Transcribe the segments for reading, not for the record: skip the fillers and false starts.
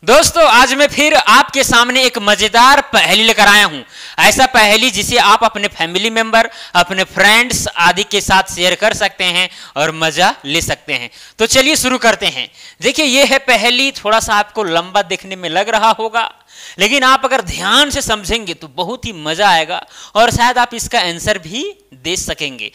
दोस्तों आज मैं फिर आपके सामने एक मजेदार पहेली लेकर आया हूं। ऐसा पहेली जिसे आप अपने फैमिली मेंबर, अपने फ्रेंड्स आदि के साथ शेयर कर सकते हैं और मजा ले सकते हैं। तो चलिए शुरू करते हैं। देखिए ये है पहेली, थोड़ा सा आपको लंबा देखने में लग रहा होगा, लेकिन आप अगर ध्यान से समझेंगे तो बहुत ही मजा आएगा और शायद आप इसका आंसर भी दे सकेंगे।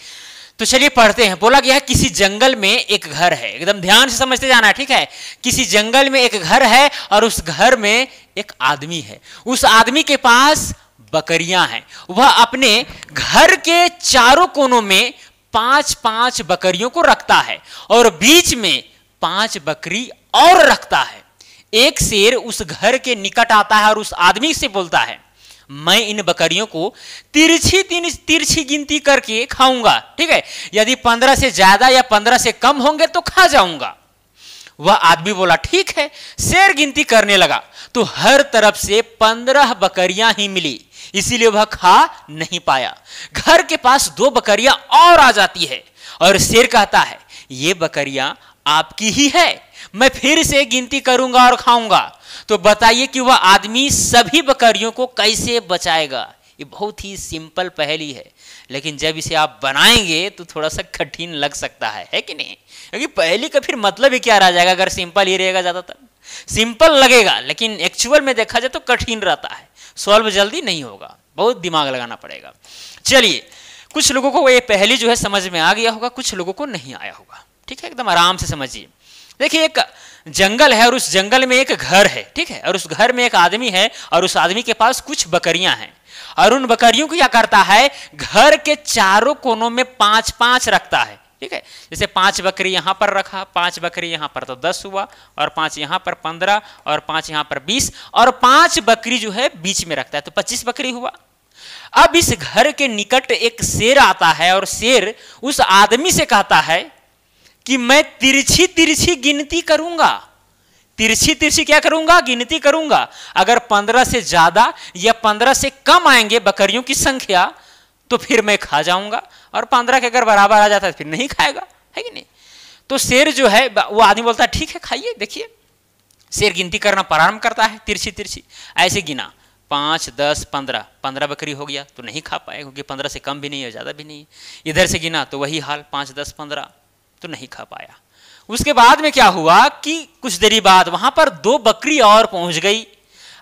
तो चलिए पढ़ते हैं। बोला गया है किसी जंगल में एक घर है। एकदम ध्यान से समझते जाना है, ठीक है। किसी जंगल में एक घर है और उस घर में एक आदमी है। उस आदमी के पास बकरियां हैं। वह अपने घर के चारों कोनों में 5-5 बकरियों को रखता है और बीच में 5 बकरी और रखता है। एक शेर उस घर के निकट आता है और उस आदमी से बोलता है, मैं इन बकरियों को तिरछी गिनती करके खाऊंगा, ठीक है। यदि 15 से ज्यादा या 15 से कम होंगे तो खा जाऊंगा। वह आदमी बोला ठीक है। शेर गिनती करने लगा तो हर तरफ से 15 बकरियां ही मिली, इसीलिए वह खा नहीं पाया। घर के पास 2 बकरियां और आ जाती है और शेर कहता है, ये बकरियां आपकी ही है, मैं फिर से गिनती करूंगा और खाऊंगा। तो बताइए कि वह आदमी सभी बकरियों को कैसे बचाएगा। ये बहुत ही सिंपल पहेली है, लेकिन जब इसे आप बनाएंगे तो थोड़ा सा कठिन लग सकता है कि नहीं? क्योंकि पहेली का फिर मतलब ही क्या रह जाएगा अगर सिंपल ही रहेगा। ज्यादातर सिंपल लगेगा, लेकिन एक्चुअल में देखा जाए तो कठिन रहता है, सॉल्व जल्दी नहीं होगा, बहुत दिमाग लगाना पड़ेगा। चलिए, कुछ लोगों को ये पहेली जो है समझ में आ गया होगा, कुछ लोगों को नहीं आया होगा, ठीक है। एकदम आराम से समझिए। देखिए एक जंगल है और उस जंगल में एक घर है, ठीक है। और उस घर में एक आदमी है और उस आदमी के पास कुछ बकरियां हैं और उन बकरियों को क्या करता है, घर के चारों कोनों में 5-5 रखता है, ठीक है। जैसे 5 बकरी यहां पर रखा, 5 बकरी यहां पर, तो 10 हुआ, और 5 यहां पर 15, और 5 यहां पर 20, और 5 बकरी जो है बीच में रखता है, तो 25 बकरी हुआ। अब इस घर के निकट एक शेर आता है और शेर उस आदमी से कहता है कि मैं तिरछी गिनती करूंगा। तिरछी क्या करूंगा? गिनती करूंगा। अगर 15 से ज्यादा या 15 से कम आएंगे बकरियों की संख्या तो फिर मैं खा जाऊंगा, और 15 के अगर बराबर आ जाता है फिर नहीं खाएगा, है कि नहीं? तो शेर जो है वो आदमी बोलता है ठीक है खाइए। देखिए शेर गिनती करना प्रारंभ करता है, तिरछी ऐसे गिना, 5, 10, 15 बकरी हो गया तो नहीं खा पाए, क्योंकि 15 से कम भी नहीं है, ज्यादा भी नहीं है। इधर से गिना तो वही हाल, 5, 10, 15, तो नहीं खा पाया। उसके बाद में क्या हुआ कि कुछ देरी बाद वहां पर 2 बकरी और पहुंच गई।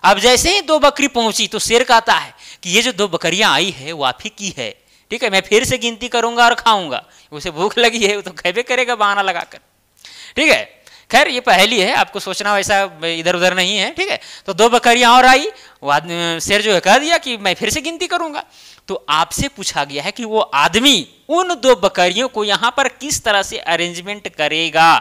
अब जैसे ही 2 बकरी पहुंची तो शेर कहता है कि ये जो 2 बकरियां आई है वो आप ही की है, ठीक है। मैं फिर से गिनती करूंगा और खाऊंगा। उसे भूख लगी है, वो तो खेबे करेगा बहाना लगाकर, ठीक है। खैर ये पहेली है, आपको सोचना वैसा इधर उधर नहीं है, ठीक है। तो 2 बकरियां और आई, वो आदमी शेर जो है कह दिया कि मैं फिर से गिनती करूंगा। तो आपसे पूछा गया है कि वो आदमी उन 2 बकरियों को यहां पर किस तरह से अरेंजमेंट करेगा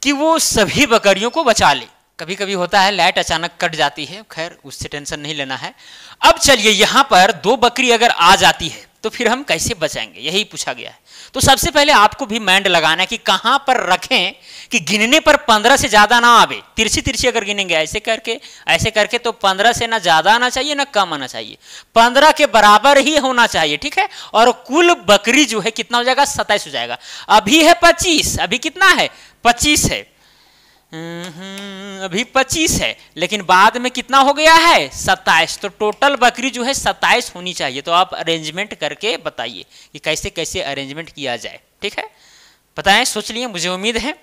कि वो सभी बकरियों को बचा ले। कभी कभी होता है लाइट अचानक कट जाती है, खैर उससे टेंशन नहीं लेना है। अब चलिए यहां पर 2 बकरी अगर आ जाती है तो फिर हम कैसे बचाएंगे, यही पूछा गया है। तो सबसे पहले आपको भी माइंड लगाना है कि कहां पर रखें कि गिनने पर 15 से ज्यादा ना आवे। तिरछी अगर गिनेंगे ऐसे करके तो 15 से ना ज्यादा आना चाहिए ना कम आना चाहिए, 15 के बराबर ही होना चाहिए, ठीक है। और कुल बकरी जो है कितना हो जाएगा, 27 हो जाएगा। अभी है 25, अभी कितना है, 25 है, अभी 25 है, लेकिन बाद में कितना हो गया है, 27। तो टोटल बकरी जो है 27 होनी चाहिए। तो आप अरेंजमेंट करके बताइए कि कैसे कैसे अरेंजमेंट किया जाए, ठीक है। बताएं, सोच लिए, मुझे उम्मीद है।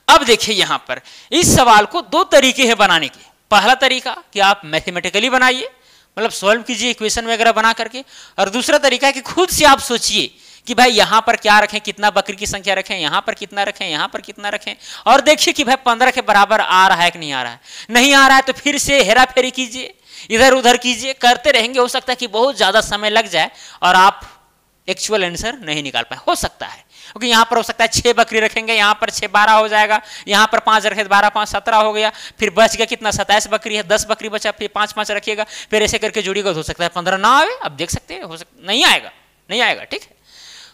अब देखिए यहां पर इस सवाल को 2 तरीके हैं बनाने के। पहला तरीका कि आप मैथमेटिकली बनाइए, मतलब सॉल्व कीजिए इक्वेशन वगैरह बना करके, और दूसरा तरीका है कि खुद से आप सोचिए कि भाई यहां पर क्या रखें, कितना बकरी की संख्या रखें, यहां पर कितना रखें, यहां पर कितना रखें, और देखिए कि भाई 15 के बराबर आ रहा है कि नहीं आ रहा है। नहीं आ रहा है तो फिर से हेरा फेरी कीजिए, इधर उधर कीजिए, करते रहेंगे। हो सकता है कि बहुत ज्यादा समय लग जाए और आप एक्चुअल आंसर नहीं निकाल पाए, हो सकता है। क्योंकि यहां पर हो सकता है 6 बकरी रखेंगे, यहां पर 6 12 हो जाएगा, यहां पर 5 रखे 12 5 17 हो गया, फिर बच गया कितना, 27 बकरी है, 10 बकरी बचा, फिर 5 रखिएगा, फिर ऐसे करके जोड़िएगा, हो सकता है 15 ना आए। अब देख सकते हैं, नहीं आएगा, ठीक है।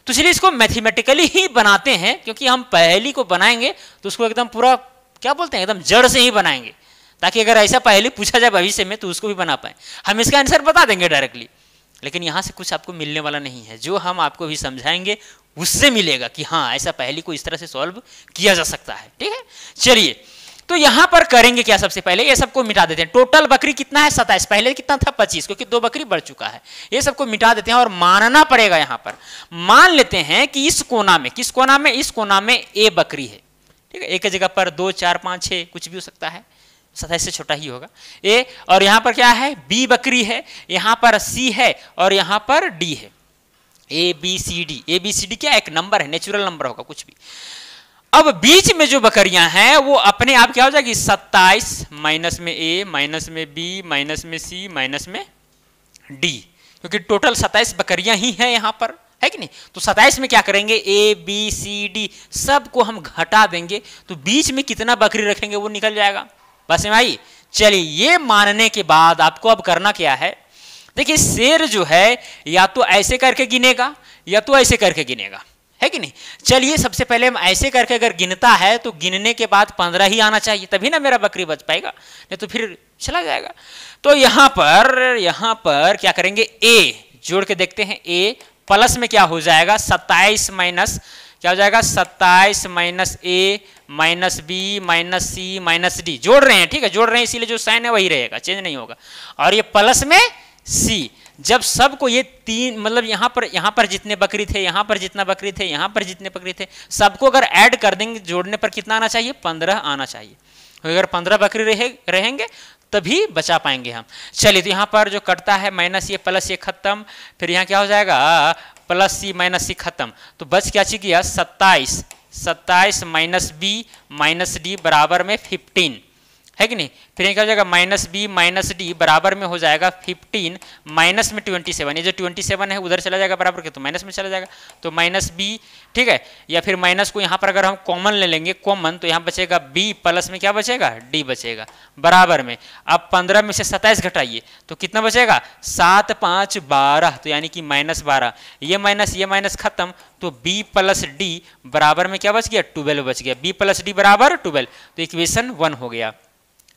तो इसलिए इसको मैथमेटिकली ही बनाते हैं, क्योंकि हम पहेली को बनाएंगे तो उसको एकदम पूरा क्या बोलते हैं, एकदम जड़ से ही बनाएंगे, ताकि अगर ऐसा पहेली पूछा जाए भविष्य में तो उसको भी बना पाए। हम इसका आंसर बता देंगे डायरेक्टली, लेकिन यहां से कुछ आपको मिलने वाला नहीं है। जो हम आपको भी समझाएंगे उससे मिलेगा कि हाँ ऐसा पहेली को इस तरह से सॉल्व किया जा सकता है, ठीक है। चलिए तो यहां पर करेंगे क्या, सबसे पहले ये सबको मिटा देते हैं। टोटल बकरी कितना है 27, पहले कितना था 25, क्योंकि 2 बकरी बढ़ चुका है। ये सबको मिटा देते हैं और मानना पड़ेगा। यहां पर मान लेते हैं कि इस कोना में, किस कोना में, इस कोना में ए बकरी है, ठीक है। एक की जगह पर 2, 4, 5, 6 कुछ भी हो सकता है, 27 से छोटा ही होगा ए। और यहां पर क्या है, बी बकरी है, यहां पर सी है और यहां पर डी है। A B C D, A B C D क्या एक नंबर है, नेचुरल नंबर होगा कुछ भी। अब बीच में जो बकरियां हैं वो अपने आप क्या हो जाएगी, 27 माइनस में ए, माइनस में बी, माइनस में सी, माइनस में डी, क्योंकि टोटल 27 बकरियां ही हैं यहां पर, है कि नहीं। तो 27 में क्या करेंगे, ए बी सी डी सबको हम घटा देंगे, तो बीच में कितना बकरी रखेंगे वो निकल जाएगा। बस भाई चलिए, ये मानने के बाद आपको अब करना क्या है, देखिए शेर जो है या तो ऐसे करके गिनेगा या तो ऐसे करके गिनेगा, है कि नहीं। चलिए सबसे पहले हम ऐसे करके अगर गिनता है तो गिनने के बाद 15 ही आना चाहिए, तभी ना मेरा बकरी बच पाएगा, नहीं तो फिर चला जाएगा। तो यहां पर क्या करेंगे, ए जोड़ के देखते हैं। ए प्लस में क्या हो जाएगा, 27 माइनस क्या हो जाएगा, 27 माइनस ए माइनस बी माइनस सी माइनस डी, जोड़ रहे हैं, ठीक है, जोड़ रहे हैं, इसीलिए जो साइन है वही रहेगा, चेंज नहीं होगा। और ये प्लस में सी, जब सबको ये तीन मतलब यहां पर जितने बकरी थे, यहां पर जितना बकरी थे, यहां पर जितने बकरी थे, सबको अगर ऐड कर देंगे जोड़ने पर कितना आना चाहिए, 15 आना चाहिए। अगर 15 बकरी रहेंगे तभी बचा पाएंगे हम। चलिए तो यहां पर जो कटता है माइनस ये प्लस ये खत्म, फिर यहां क्या हो जाएगा, प्लस सी माइनस सी खत्म, तो बच क्या चीज गया, 27 माइनस बी माइनस डी बराबर में 15, है कि नहीं। फिर क्या हो जाएगा, माइनस बी माइनस डी बराबर में हो जाएगा 15 माइनस में 27, ये जो 27 है उधर चला जाएगा बराबर के, तो माइनस में चला जाएगा, तो माइनस बी, ठीक है। या फिर माइनस को यहाँ पर अगर हम कॉमन ले लेंगे, कॉमन, तो यहाँ बचेगा बी, प्लस में क्या बचेगा, डी बचेगा बराबर में। अब 15 में से 27 घटाइए तो कितना बचेगा, 7 5 12, तो यानी कि -12, ये माइनस खत्म, तो b प्लस डी बराबर में क्या बच गया, 12 बच गया। b प्लस डी बराबर 12, तो इक्वेशन 1 हो गया,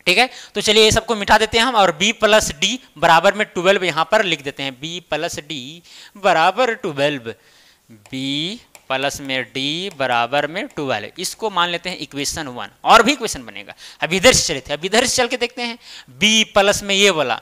ठीक है। तो चलिए ये सबको मिटा देते हैं हम और b प्लस डी बराबर में 12 यहां पर लिख देते हैं। b प्लस डी बराबर 12, b प्लस में d बराबर में 12, इसको मान लेते हैं इक्वेशन 1। और भी इक्वेशन बनेगा, अब इधर से चले थे, अब इधर से चल के देखते हैं। b प्लस में ये वाला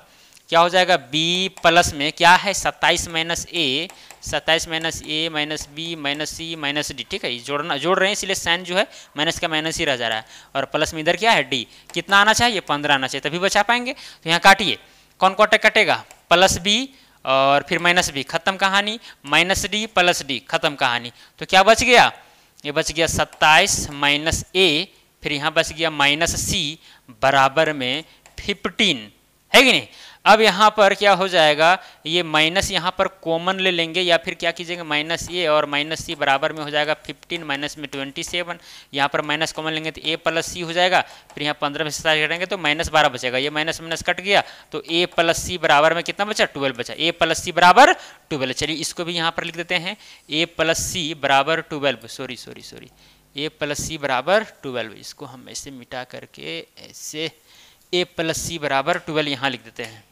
क्या हो जाएगा, b प्लस में क्या है, 27 माइनस ए, 27 माइनस ए माइनस बी माइनस सी माइनस डी, ठीक है। ये जोड़ रहे हैं, इसलिए साइन जो है माइनस का माइनस ही रह जा रहा है, और प्लस में इधर क्या है, डी, कितना आना चाहिए, 15 आना चाहिए, तभी बचा पाएंगे। तो यहाँ काटिए, कौन कौन कटेगा, प्लस बी और फिर माइनस बी, खत्म कहानी, माइनस डी प्लस डी, खत्म कहानी। तो क्या बच गया, ये बच गया 27 माइनस ए, फिर यहाँ बच गया माइनस सी बराबर में 15, है कि नहीं। अब यहाँ पर क्या हो जाएगा, ये माइनस यहाँ पर कॉमन ले लेंगे, या फिर क्या कीजिएगा, माइनस ए और माइनस सी बराबर में हो जाएगा 15 माइनस में 27, यहाँ पर माइनस कॉमन लेंगे तो ए प्लस सी हो जाएगा, फिर यहाँ 15 में 27 घटाएंगे तो -12 बचेगा, ये माइनस माइनस कट गया, तो ए प्लस सी बराबर में कितना बचा, 12 बचा, ए प्लस सी बराबर 12। चलिए इसको भी यहाँ पर लिख देते हैं, ए प्लस सी बराबर 12, सॉरी ए प्लस सी बराबर 12, इसको हम ऐसे मिटा करके ऐसे ए प्लस सी बराबर 12 यहाँ लिख देते हैं,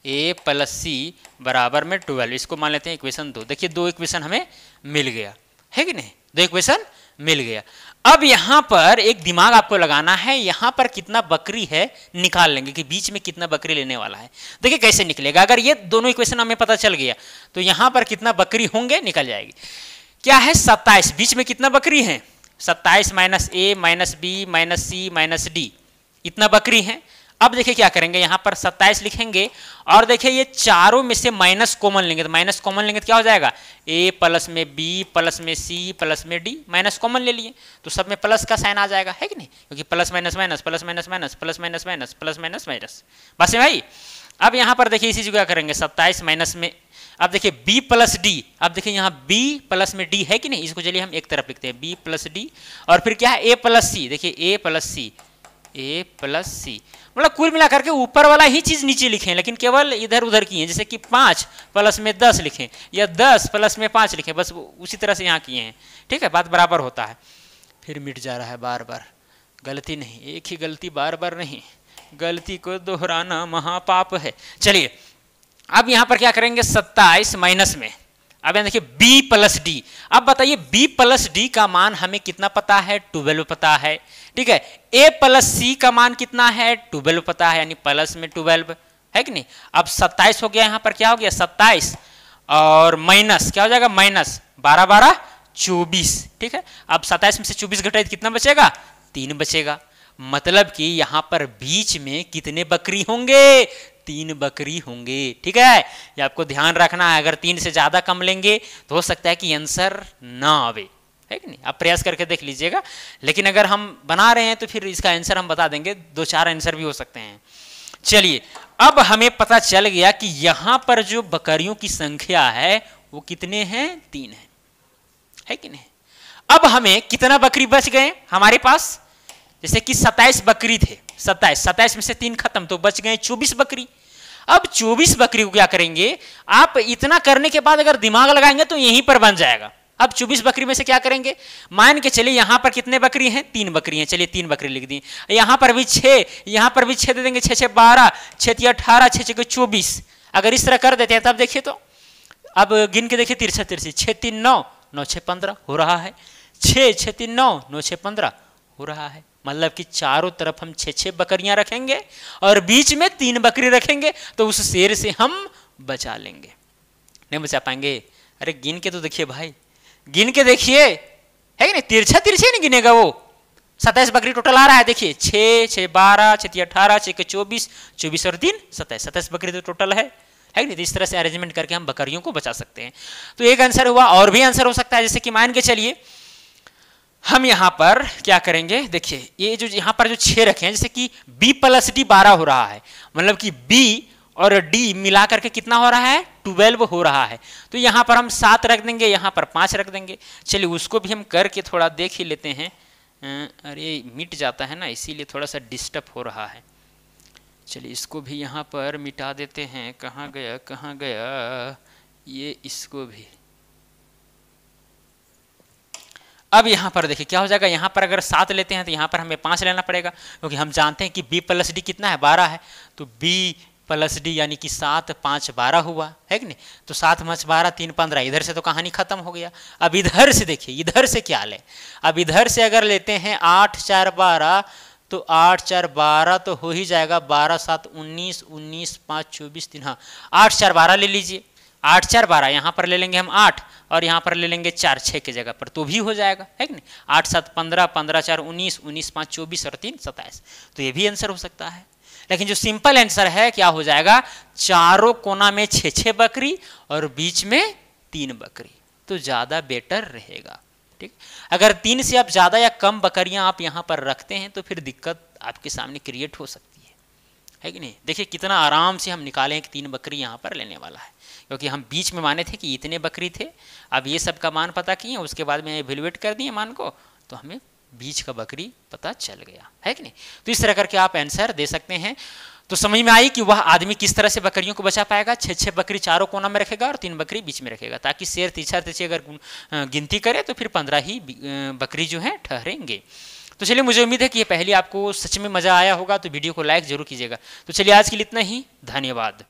ए प्लस सी बराबर में 12, इसको मान लेते हैं इक्वेशन 2। देखिए 2 इक्वेशन हमें मिल गया, है कि नहीं, 2 इक्वेशन मिल गया। अब यहाँ पर एक दिमाग आपको लगाना है, यहाँ पर कितना बकरी है निकाल लेंगे कि बीच में कितना बकरी लेने वाला है। देखिए कैसे निकलेगा, अगर ये दोनों इक्वेशन हमें पता चल गया तो यहाँ पर कितना बकरी होंगे निकल जाएगी। क्या है, 27, बीच में कितना बकरी है, 27 माइनस ए माइनस बी माइनस सी माइनस डी, इतना बकरी है। अब देखिए क्या करेंगे, यहाँ पर 27 लिखेंगे और देखिए ये चारों में से माइनस कॉमन लेंगे, तो माइनस कॉमन लेंगे तो क्या हो जाएगा, ए प्लस में बी प्लस में सी प्लस में डी, माइनस कॉमन ले लिए तो सब में प्लस का साइन आ जाएगा, है कि नहीं, क्योंकि plus minus minus plus minus minus plus minus minus plus minus minus, बस भाई। अब यहाँ पर देखिए इसी जगह करेंगे, 27 माइनस में, अब देखिए b प्लस डी, अब देखिए यहाँ b प्लस में d है कि नहीं, इसको चलिए हम एक तरफ लिखते हैं, b प्लस डी, और फिर क्या है, a प्लस सी, देखिए a प्लस सी, मतलब कुल मिलाकर के ऊपर वाला ही चीज नीचे लिखें, लेकिन केवल इधर उधर किए, जैसे कि 5 प्लस में 10 लिखें या 10 प्लस में 5 लिखें, बस उसी तरह से यहाँ किए हैं, ठीक है, बात बराबर होता है। फिर मिट जा रहा है बार बार, गलती नहीं, एक ही गलती बार बार नहीं, गलती को दोहराना महापाप है। चलिए अब यहाँ पर क्या करेंगे, 27 माइनस में, अब यहाँ देखिए b प्लस डी। अब बताइए b प्लस डी का मान हमें कितना पता है, 12 पता है, ठीक है। a प्लस सी का मान कितना है, 12 पता है, यानी प्लस में 12 है कि नहीं। अब 27 हो गया, यहाँ पर क्या हो गया 27 और माइनस क्या हो जाएगा, माइनस 12 12 24, ठीक है। अब 27 में से 24 घटाए कितना बचेगा, 3 बचेगा। मतलब कि यहाँ पर बीच में कितने बकरी होंगे, 3 बकरी होंगे, ठीक है। ये आपको ध्यान रखना है। अगर 3 से ज्यादा कम लेंगे तो हो सकता है कि आंसर ना आवे, है कि नहीं। आप प्रयास करके देख लीजिएगा। लेकिन अगर हम बना रहे हैं तो फिर इसका आंसर हम बता देंगे, 2-4 आंसर भी हो सकते हैं। चलिए, अब हमें पता चल गया कि यहां पर जो बकरियों की संख्या है वो कितने हैं, 3 है कि नहीं। अब हमें कितना बकरी बच गए हमारे पास, जैसे कि 27 बकरी थे, 27 में से 3 खत्म तो बच गए 24 बकरी। अब 24 बकरी को क्या करेंगे, आप इतना करने के बाद अगर दिमाग लगाएंगे तो यहीं पर बन जाएगा। अब 24 बकरी में से क्या करेंगे, मान के चलिए यहां पर कितने बकरी हैं, 3 बकरी हैं, चलिए 3 बकरी लिख दी। यहां पर भी 6, यहां पर भी 6 दे देंगे, 6 6 12, 6 3 18, 6 6 24। अगर इस तरह कर देते हैं तब देखिए तो अब गिन के देखिए, 63 63, 6 3 9, 9 6 15 हो रहा है, 6 6 3 9, 9 6 15 हो रहा है। मतलब कि चारों तरफ हम 6 बकरियां रखेंगे और बीच में 3 बकरी रखेंगे तो उस शेर से हम बचा लेंगे। नहीं बचा पाएंगे, अरे गिन के तो देखिए भाई, गिन के देखिए, है कि नहीं। तिरछा तिरछे नहीं गिनेगा वो। 27 बकरी टोटल आ रहा है, देखिए 6 6 12, 6 3 18, 6 के 24, 24 और 3 27, 27 बकरी तो टोटल है कि नहीं। तो इस तरह से अरेंजमेंट करके हम बकरियों को बचा सकते हैं। तो एक आंसर हुआ, और भी आंसर हो सकता है। जैसे कि मान के चलिए हम यहां पर क्या करेंगे, देखिए ये जो यहां पर जो 6 रखे हैं, जैसे कि b प्लस डी 12 हो रहा है, मतलब कि b और d मिला करके कितना हो रहा है, 12 हो रहा है। तो यहां पर हम 7 रख देंगे, यहां पर 5 रख देंगे। चलिए उसको भी हम करके थोड़ा देख ही लेते हैं। अरे मिट जाता है ना, इसीलिए थोड़ा सा डिस्टर्ब हो रहा है। चलिए इसको भी यहां पर मिटा देते हैं। कहाँ गया ये, इसको भी। अब यहाँ पर देखिए क्या हो जाएगा, यहाँ पर अगर 7 लेते हैं तो यहाँ पर हमें 5 लेना पड़ेगा, क्योंकि हम जानते हैं कि b प्लस डी कितना है, 12 है। तो b प्लस डी यानी कि 7 5 12 हुआ, है कि नहीं। तो 7 5 12 3 15, इधर से तो कहानी खत्म हो गया। अब इधर से देखिए, इधर से क्या ले, अब इधर से अगर लेते हैं 8 4 12, तो 8 4 12 तो हो ही जाएगा, 12 7 19, 19 5 24 3, हाँ 8 4 12 ले लीजिए। 8 4 12, यहाँ पर ले लेंगे हम 8 और यहाँ पर ले लेंगे 4 6 की जगह पर, तो भी हो जाएगा, है कि नहीं। 8 7 15, 15 4 19, 19 5 24 और 3 27, तो ये भी आंसर हो सकता है। लेकिन जो सिंपल आंसर है क्या हो जाएगा, चारों कोना में 6 बकरी और बीच में 3 बकरी, तो ज़्यादा बेटर रहेगा, ठीक। अगर 3 से आप ज़्यादा या कम बकरियां आप यहाँ पर रखते हैं तो फिर दिक्कत आपके सामने क्रिएट हो सकती है कि नहीं। देखिए कितना आराम से हम निकाले हैं कि 3 बकरी यहाँ पर लेने वाला है, क्योंकि हम बीच में माने थे कि इतने बकरी थे। अब ये सब का मान पता किए, उसके बाद में एवेल्युएट कर दिए मान को, तो हमें बीच का बकरी पता चल गया, है कि नहीं। तो इस तरह करके आप आंसर दे सकते हैं। तो समझ में आई कि वह आदमी किस तरह से बकरियों को बचा पाएगा। 6 बकरी चारों कोना में रखेगा और 3 बकरी बीच में रखेगा, ताकि शेर तीसरा अगर गिनती करे तो फिर 15 ही बकरी जो है ठहरेंगे। तो चलिए, मुझे उम्मीद है कि ये पहले आपको सच में मजा आया होगा, तो वीडियो को लाइक जरूर कीजिएगा। तो चलिए आज के लिए इतना ही, धन्यवाद।